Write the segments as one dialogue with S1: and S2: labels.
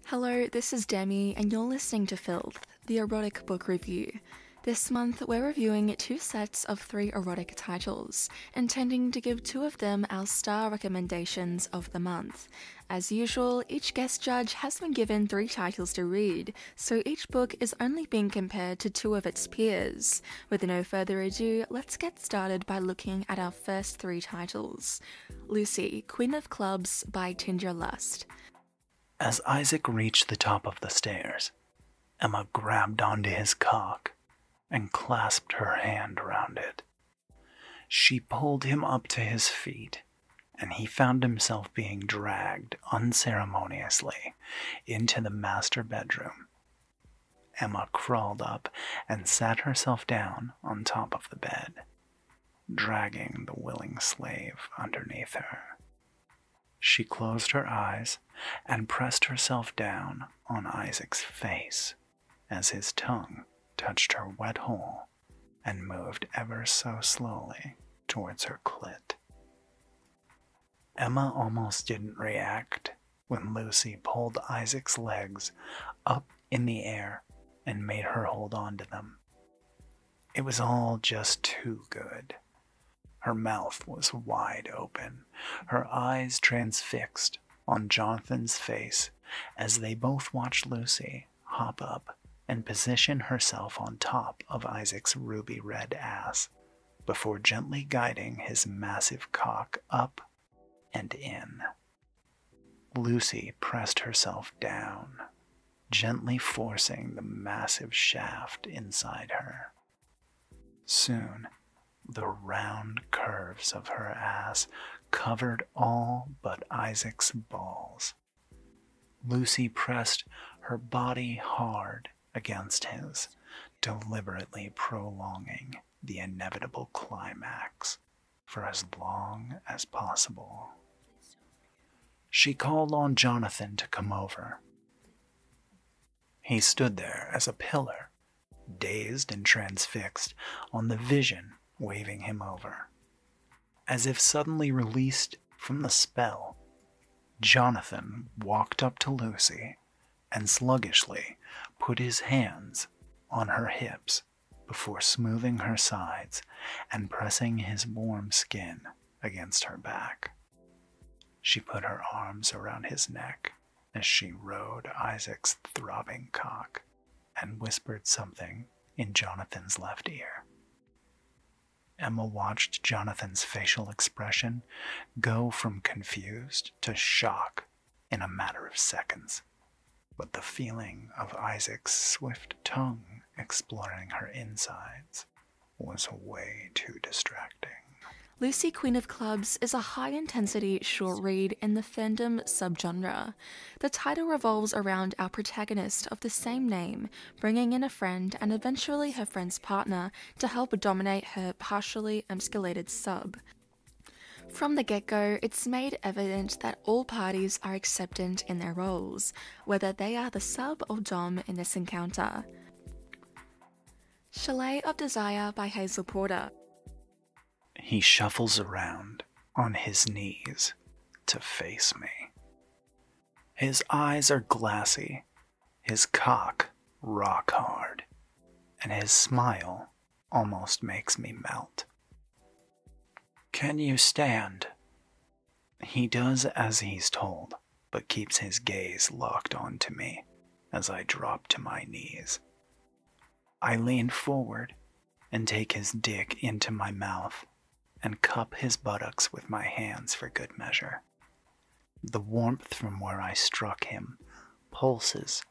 S1: Hello, this is Demi, and you're listening to Filth The Erotic book review. This month, we're reviewing two sets of 3 erotic titles, intending to give 2 of them our star recommendations of the month. As usual, each guest judge has been given 3 titles to read, so each book is only being compared to 2 of its peers. With no further ado, let's get started by looking at our first 3 titles. Lucy, Queen of Clubs by Tindra Lust.
S2: As Isaac reached the top of the stairs, Emma grabbed onto his cock and clasped her hand around it. She pulled him up to his feet, and he found himself being dragged unceremoniously into the master bedroom. Emma crawled up and sat herself down on top of the bed, dragging the willing slave underneath her. She closed her eyes and pressed herself down on Isaac's face as his tongue touched her wet hole and moved ever so slowly towards her clit. Emma almost didn't react when Lucy pulled Isaac's legs up in the air and made her hold on to them. It was all just too good. Her mouth was wide open, her eyes transfixed on Jonathan's face as they both watched Lucy hop up and position herself on top of Isaac's ruby red ass before gently guiding his massive cock up and in. Lucy pressed herself down, gently forcing the massive shaft inside her. Soon, the round curves of her ass covered all but Isaac's balls. Lucy pressed her body hard against his, deliberately prolonging the inevitable climax for as long as possible. She called on Jonathan to come over. He stood there as a pillar, dazed and transfixed on the vision waving him over. As if suddenly released from the spell, Jonathan walked up to Lucy and sluggishly put his hands on her hips before smoothing her sides and pressing his warm skin against her back. She put her arms around his neck as she rode Isaac's throbbing cock and whispered something in Jonathan's left ear. Emma watched Jonathan's facial expression go from confused to shock in a matter of seconds, but the feeling of Isaac's swift tongue exploring her insides was way too distracting.
S1: Lucy, Queen of Clubs is a high-intensity short read in the fandom subgenre. The title revolves around our protagonist of the same name, bringing in a friend and eventually her friend's partner to help dominate her partially emasculated sub. From the get-go, it's made evident that all parties are acceptant in their roles, whether they are the sub or dom in this encounter. Chalet of Desire by Hazel Porter.
S2: He shuffles around on his knees to face me. His eyes are glassy, his cock rock hard, and his smile almost makes me melt. "Can you stand?" He does as he's told, but keeps his gaze locked onto me as I drop to my knees. I lean forward and take his dick into my mouth and cup his buttocks with my hands for good measure. The warmth from where I struck him pulses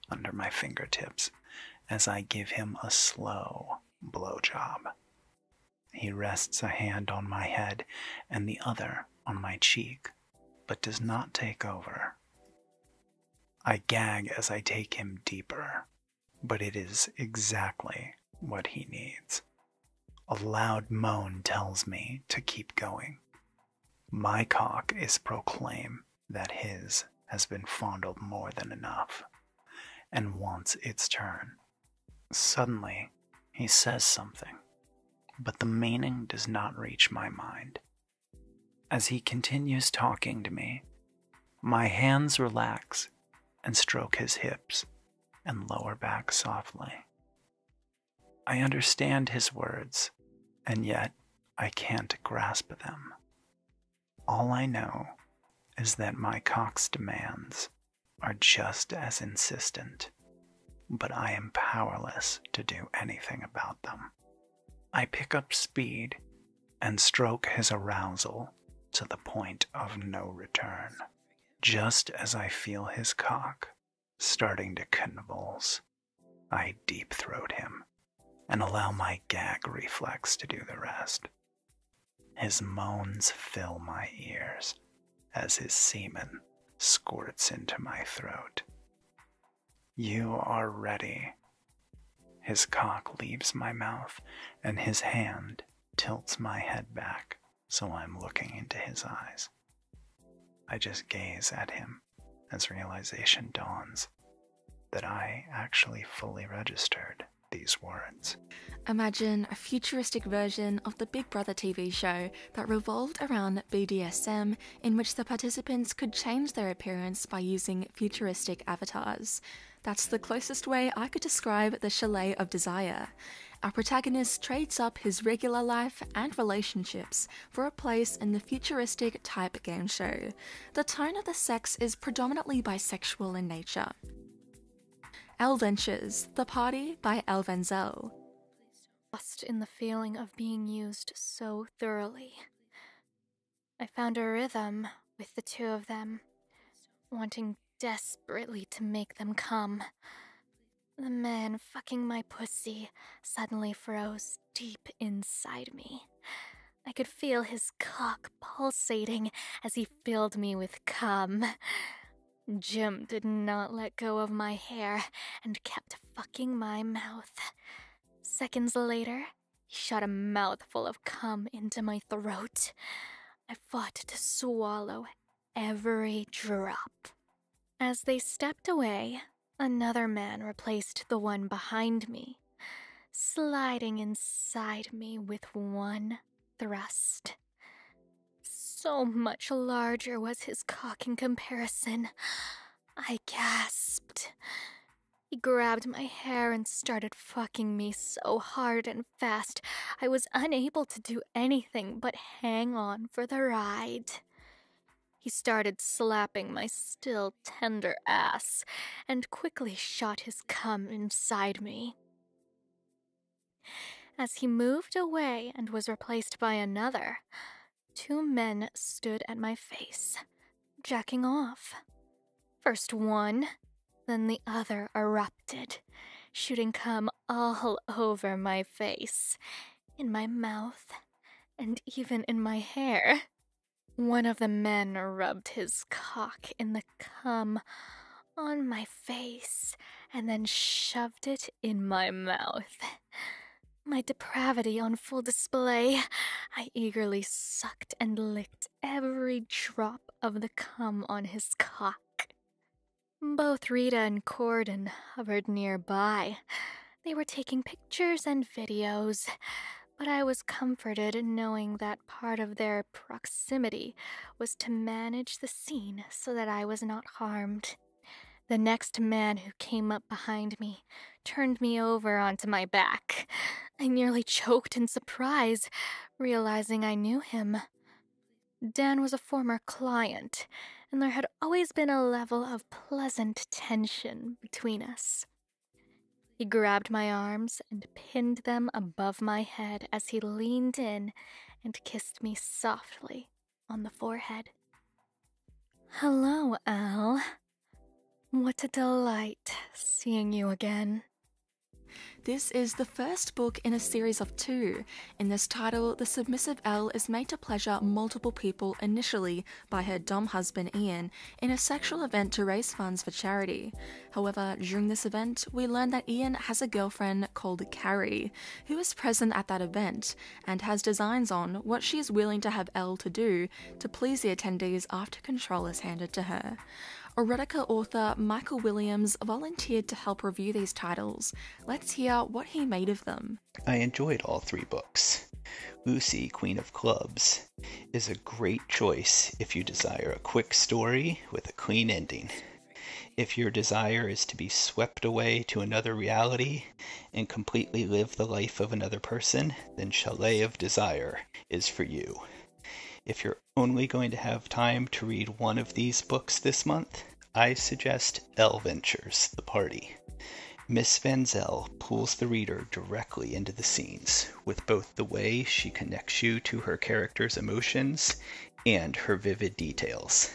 S2: under my fingertips as I give him a slow blowjob. He rests a hand on my head and the other on my cheek, but does not take over. I gag as I take him deeper, but it is exactly what he needs. A loud moan tells me to keep going. My cock is proclaim that his has been fondled more than enough, and wants its turn. Suddenly, he says something, but the meaning does not reach my mind. As he continues talking to me, my hands relax and stroke his hips and lower back softly. I understand his words, and yet I can't grasp them. All I know is that my cock's demands are just as insistent, but I am powerless to do anything about them. I pick up speed and stroke his arousal to the point of no return. Just as I feel his cock starting to convulse, I deep-throat him and allow my gag reflex to do the rest. His moans fill my ears as his semen squirts into my throat. You are ready. His cock leaves my mouth, and his hand tilts my head back so I'm looking into his eyes. I just gaze at him as realization dawns that I actually fully registered these words.
S1: Imagine a futuristic version of the Big Brother TV show that revolved around BDSM, in which the participants could change their appearance by using futuristic avatars. That's the closest way I could describe the Chalet of Desire. Our protagonist trades up his regular life and relationships for a place in the futuristic type game show. The tone of the sex is predominantly bisexual in nature. ElleVentures, The Party by Elle Vanzel.
S3: Lost in the feeling of being used so thoroughly. I found a rhythm with the two of them, wanting desperately to make them come. The man fucking my pussy suddenly froze deep inside me. I could feel his cock pulsating as he filled me with cum. Jim did not let go of my hair and kept fucking my mouth. Seconds later, he shot a mouthful of cum into my throat. I fought to swallow every drop. As they stepped away, another man replaced the one behind me, sliding inside me with one thrust. So much larger was his cock in comparison. I gasped. He grabbed my hair and started fucking me so hard and fast, I was unable to do anything but hang on for the ride. He started slapping my still tender ass and quickly shot his cum inside me. As he moved away and was replaced by another, two men stood at my face, jacking off. First one, then the other erupted, shooting cum all over my face, in my mouth, and even in my hair. One of the men rubbed his cock in the cum on my face and then shoved it in my mouth. My depravity on full display, I eagerly sucked and licked every drop of the cum on his cock. Both Rita and Corden hovered nearby. They were taking pictures and videos, but I was comforted in knowing that part of their proximity was to manage the scene so that I was not harmed. The next man who came up behind me turned me over onto my back. I nearly choked in surprise, realizing I knew him. Dan was a former client, and there had always been a level of pleasant tension between us. He grabbed my arms and pinned them above my head as he leaned in and kissed me softly on the forehead. "Hello, Elle. What a delight seeing you again."
S1: This is the first book in a series of 2. In this title, the submissive Elle is made to pleasure multiple people initially by her dom husband Ian in a sexual event to raise funds for charity. However, during this event, we learn that Ian has a girlfriend called Carrie, who is present at that event and has designs on what she is willing to have Elle to do to please the attendees after control is handed to her. Erotica author Michael Williams volunteered to help review these titles. Let's hear what he made of them.
S4: I enjoyed all 3 books. Lucy, Queen of Clubs, is a great choice if you desire a quick story with a clean ending. If your desire is to be swept away to another reality and completely live the life of another person, then Chalet of Desire is for you. If you're only going to have time to read one of these books this month, I suggest ElleVentures, The Party. Miss Vanzel pulls the reader directly into the scenes, with both the way she connects you to her character's emotions and her vivid details.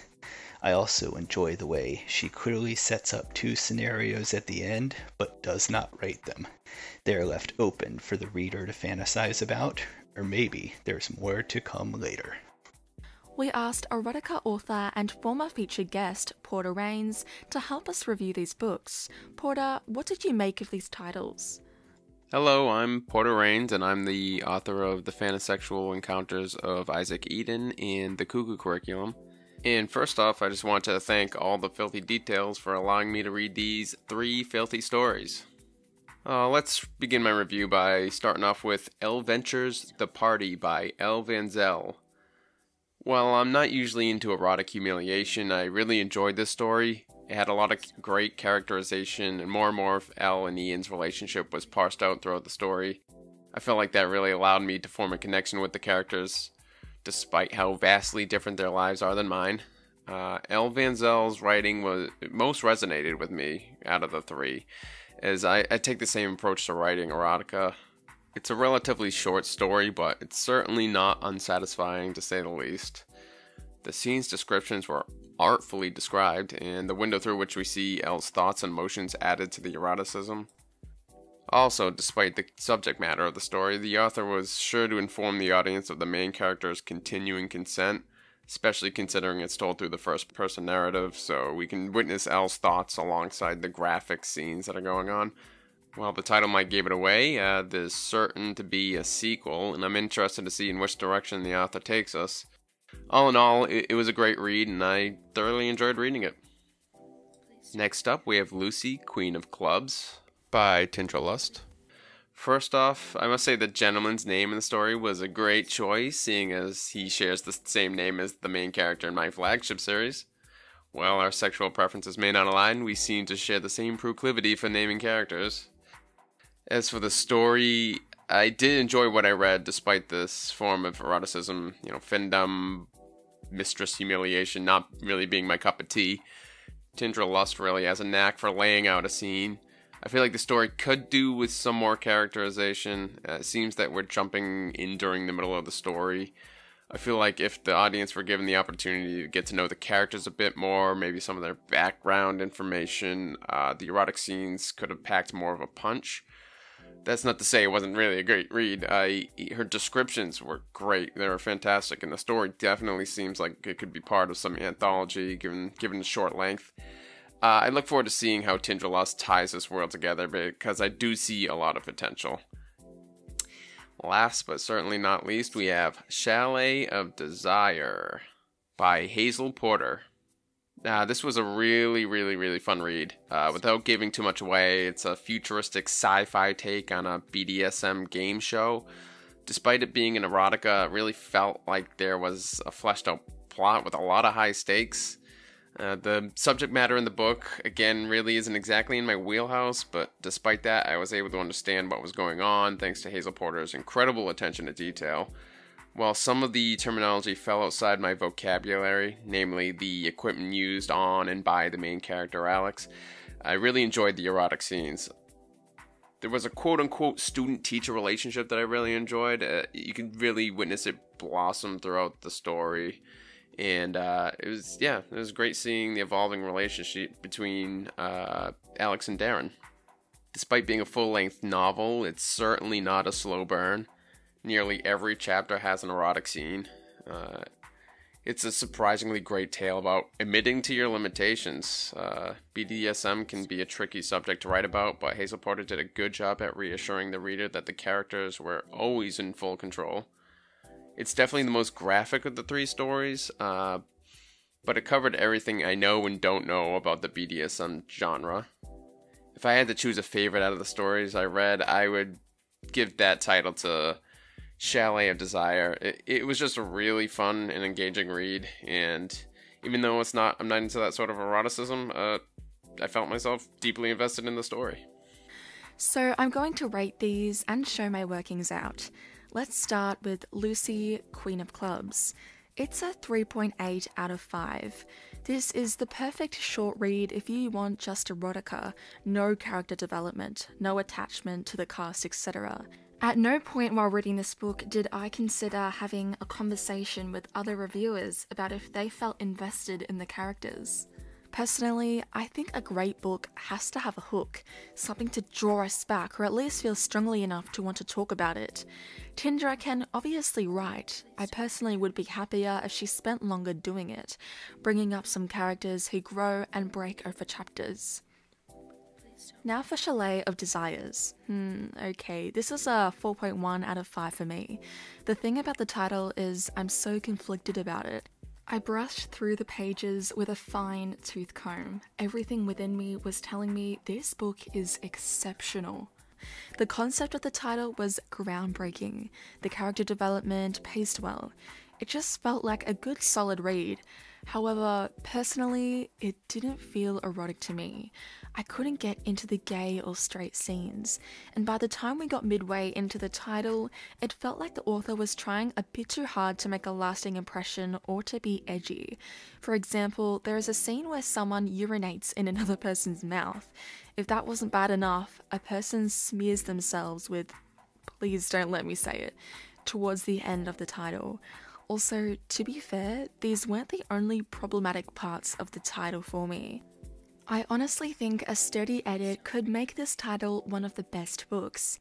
S4: I also enjoy the way she clearly sets up two scenarios at the end, but does not write them. They are left open for the reader to fantasize about, or maybe there's more to come later.
S1: We asked erotica author and former featured guest Porter Rains to help us review these books. Porter, what did you make of these titles?
S5: Hello, I'm Porter Rains, and I'm the author of The Phantasexual Encounters of Isaac Eden and The Cuckoo Curriculum. And first off, I just want to thank all the Filthy Details for allowing me to read these 3 filthy stories. Let's begin my review by starting off with ElleVentures, The Party by Elle Vanzel. While I'm not usually into erotic humiliation, I really enjoyed this story. It had a lot of great characterization, and more of Elle and Ian's relationship was parsed out throughout the story. I felt like that really allowed me to form a connection with the characters, despite how vastly different their lives are than mine. Elle Vanzel's writing most resonated with me out of the 3, as I take the same approach to writing erotica. It's a relatively short story, but it's certainly not unsatisfying to say the least. The scene's descriptions were artfully described, and the window through which we see Elle's thoughts and emotions added to the eroticism. Also, despite the subject matter of the story, the author was sure to inform the audience of the main character's continuing consent, especially considering it's told through the first-person narrative, so we can witness Elle's thoughts alongside the graphic scenes that are going on. While the title might give it away, there's certain to be a sequel, and I'm interested to see in which direction the author takes us. All in all, it was a great read, and I thoroughly enjoyed reading it. Next up, we have Lucy, Queen of Clubs, by Tindra Lust. First off, I must say the gentleman's name in the story was a great choice, seeing as he shares the same name as the main character in my flagship series. While our sexual preferences may not align, we seem to share the same proclivity for naming characters. As for the story, I did enjoy what I read despite this form of eroticism, findom, mistress humiliation not really being my cup of tea. Tindra Lust really has a knack for laying out a scene. I feel like the story could do with some more characterization. It seems that we're jumping in during the middle of the story. I feel like if the audience were given the opportunity to get to know the characters a bit more, maybe some of their background information, the erotic scenes could have packed more of a punch. That's not to say it wasn't really a great read. Her descriptions were great. They were fantastic, and the story definitely seems like it could be part of some anthology, given the short length. I look forward to seeing how Tindra Lust ties this world together, because I do see a lot of potential. Last but certainly not least, we have Chalet of Desire by Hazel Porter. This was a really fun read. Without giving too much away, it's a futuristic sci-fi take on a BDSM game show. Despite it being an erotica, it really felt like there was a fleshed out plot with a lot of high stakes. The subject matter in the book, again, really isn't exactly in my wheelhouse, but despite that, I was able to understand what was going on thanks to Hazel Porter's incredible attention to detail. While some of the terminology fell outside my vocabulary, namely the equipment used on and by the main character Alex, I really enjoyed the erotic scenes. There was a quote-unquote student-teacher relationship that I really enjoyed. You can really witness it blossom throughout the story. And it was great seeing the evolving relationship between Alex and Darren. Despite being a full-length novel, it's certainly not a slow burn. Nearly every chapter has an erotic scene. It's a surprisingly great tale about admitting to your limitations. BDSM can be a tricky subject to write about, but Hazel Porter did a good job at reassuring the reader that the characters were always in full control. It's definitely the most graphic of the 3 stories, but it covered everything I know and don't know about the BDSM genre. If I had to choose a favorite out of the stories I read, I would give that title to Chalet of Desire. It was just a really fun and engaging read, and even though I'm not into that sort of eroticism, I felt myself deeply invested in the story.
S1: So I'm going to rate these and show my workings out. Let's start with Lucy, Queen of Clubs. It's a 3.8 out of 5. This is the perfect short read if you want just erotica, no character development, no attachment to the cast, etc. At no point while reading this book did I consider having a conversation with other reviewers about if they felt invested in the characters. Personally, I think a great book has to have a hook, something to draw us back or at least feel strongly enough to want to talk about it. Tindra can obviously write. I personally would be happier if she spent longer doing it, bringing up some characters who grow and break over chapters. Now for Chalet of Desires. Okay, this is a 4.1 out of 5 for me. The thing about the title is I'm so conflicted about it. I brushed through the pages with a fine tooth comb. Everything within me was telling me this book is exceptional. The concept of the title was groundbreaking. The character development paced well. It just felt like a good solid read. However, personally, it didn't feel erotic to me. I couldn't get into the gay or straight scenes, and by the time we got midway into the title, it felt like the author was trying a bit too hard to make a lasting impression or to be edgy. For example, there is a scene where someone urinates in another person's mouth. If that wasn't bad enough, a person smears themselves with, please don't let me say it, towards the end of the title. Also, to be fair, these weren't the only problematic parts of the title for me. I honestly think a sturdy edit could make this title one of the best books.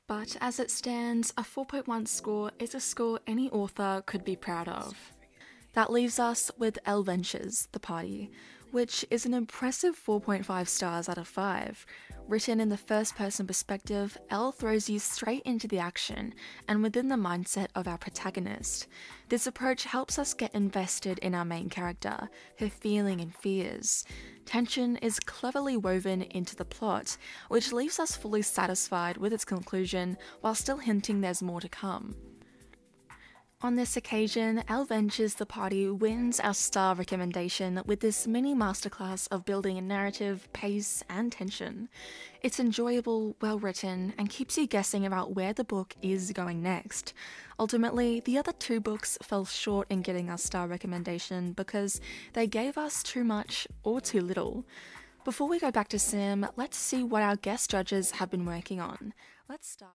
S1: But as it stands, a 4.1 score is a score any author could be proud of. That leaves us with ElleVentures, The Party, which is an impressive 4.5 stars out of 5. Written in the first-person perspective, Elle throws you straight into the action and within the mindset of our protagonist. This approach helps us get invested in our main character, her feeling and fears. Tension is cleverly woven into the plot, which leaves us fully satisfied with its conclusion while still hinting there's more to come. On this occasion, ElleVentures The Party wins our star recommendation with this mini masterclass of building a narrative, pace, and tension. It's enjoyable, well written, and keeps you guessing about where the book is going next. Ultimately, the other two books fell short in getting our star recommendation because they gave us too much or too little. Before we go back to Sam, let's see what our guest judges have been working on. Let's start.